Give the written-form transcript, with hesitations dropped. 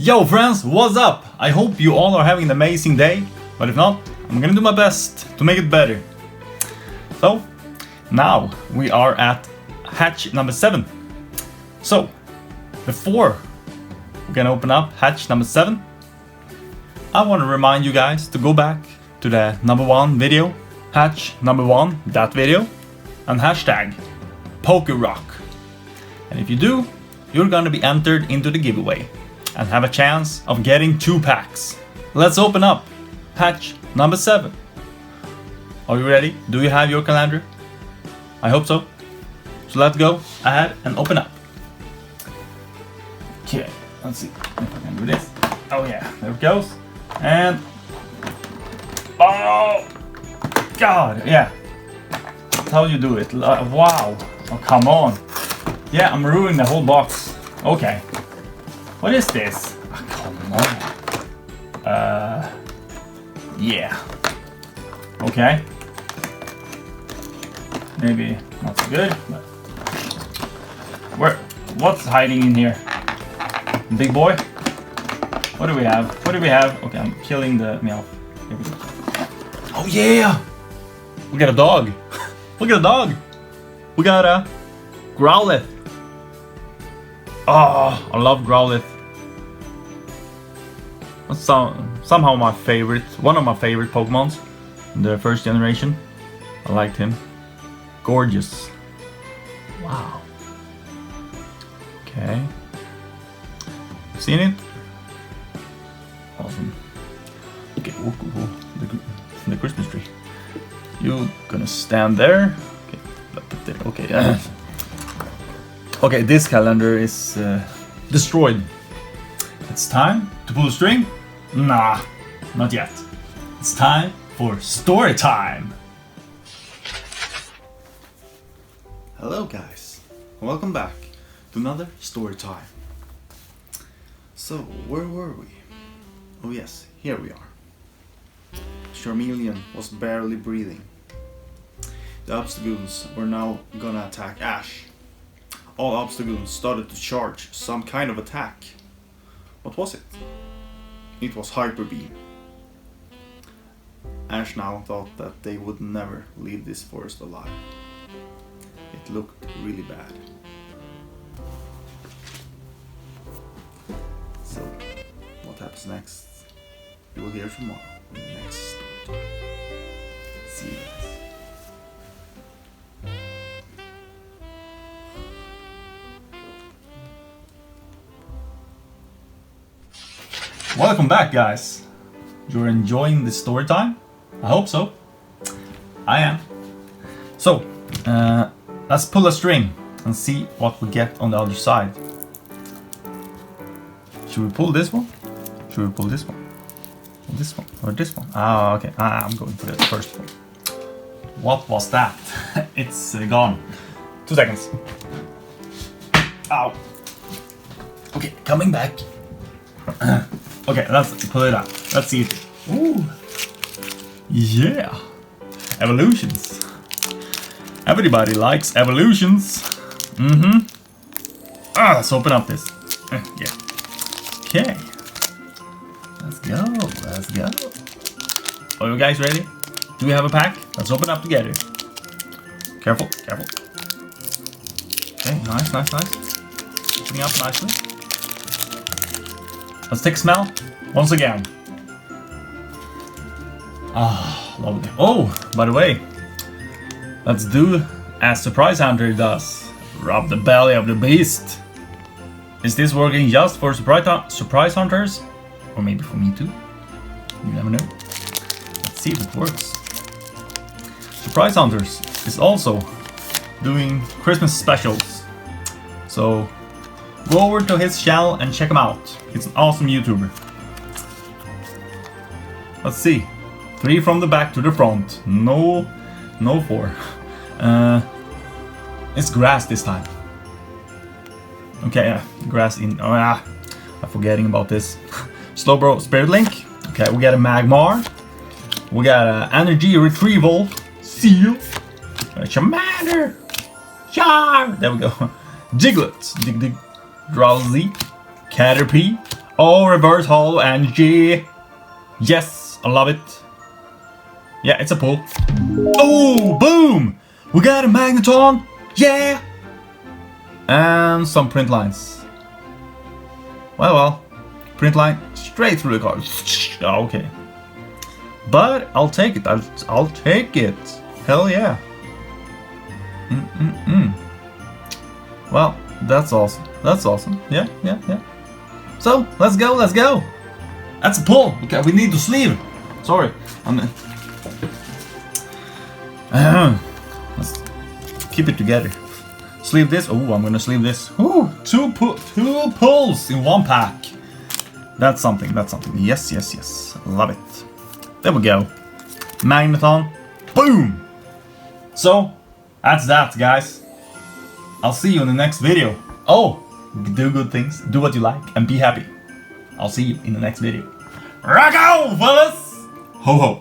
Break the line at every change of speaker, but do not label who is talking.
Yo friends, what's up? I hope you all are having an amazing day, but if not, I'm gonna do my best to make it better. So, now we are at hatch number 7. So, before we're gonna open up hatch number 7, I want to remind you guys to go back to the number 1 video, hatch number 1, that video, and hashtag PokeRock. And if you do, you're gonna be entered into the giveaway and have a chance of getting 2 packs. Let's open up hatch number 7. Are you ready? Do you have your calendar? I hope so. So let's go ahead and open up. Okay, let's see if I can do this. Oh yeah, there it goes. And oh god, yeah. That's how you do it. Wow. Oh come on. Yeah, I'm ruining the whole box. Okay. What is this? Oh, come on. Yeah. Okay. Maybe not so good, but what's hiding in here? Big boy? What do we have? What do we have? Okay, I'm killing the meow. Here we go. Oh yeah! We got a dog. Look at the dog. We got a Growlithe. Oh, I love Growlithe. That's somehow my favorite, one of my favorite Pokemons in the first generation. I liked him. Gorgeous. Wow. Okay. Seen it? Awesome. Okay, the Christmas tree. You gonna stand there? Okay, put there. Okay. Okay, this calendar is destroyed. It's time to pull the string? Nah, not yet. It's time for story time. Hello guys, welcome back to another story time. So, where were we? Oh yes, here we are. Charmeleon was barely breathing. The Obstagoons were now gonna attack Ash. All Obstagoons started to charge some kind of attack. What was it? It was Hyper Beam. Ash now thought that they would never leave this forest alive. It looked really bad. So, what happens next? You will hear tomorrow in the next story. See you guys. Welcome back, guys. You're enjoying this story time? I hope so. I am. So, let's pull a string and see what we get on the other side. Should we pull this one? Should we pull this one? Or this one? Or this one? Ah, okay. I'm going for the first one. What was that? It's gone. 2 seconds. Ow. Okay, coming back. Okay, let's pull it out. Let's see it. Ooh. Yeah. Evolutions. Everybody likes evolutions. Let's open up this. Yeah. Okay. Let's go. Let's go. Are you guys ready? Do we have a pack? Let's open up together. Careful, careful. Okay, nice, nice, nice. Opening up nicely. Let's take a smell once again. Ah, lovely. Oh, by the way, let's do as Surprise Hunter does. Rub the belly of the beast. Is this working just for surprise hunters? Or maybe for me too? You never know. Let's see if it works. Surprise Hunters is also doing Christmas specials. So go over to his channel and check him out. It's an awesome YouTuber. Let's see. 3 from the back to the front. No 4. It's grass this time. Okay, yeah, grass in. Oh yeah, I'm forgetting about this. Slowbro Spirit Link. Okay, we got a Magmar. We got an Energy Retrieval Seal. A Charmander. Char. There we go. Diglett. Dig. Drowsy. Caterpie. Oh, reverse holo energy. Yes, I love it. Yeah, it's a pull. Oh, boom! We got a magneton. Yeah. And some print lines. Well. Print line straight through the card. Okay. But I'll take it. I'll take it. Hell yeah. Well, that's awesome. That's awesome. Yeah. So, let's go. That's a pull. Okay, we need to sleeve. Sorry. Let's keep it together. Sleeve this. Oh, I'm gonna sleeve this. Ooh, two pulls in one pack. That's something. Yes. Love it. There we go. Magneton. Boom! So, that's that, guys. I'll see you in the next video. Oh, do good things, do what you like, and be happy. I'll see you in the next video. Rock on, fellas! Ho ho!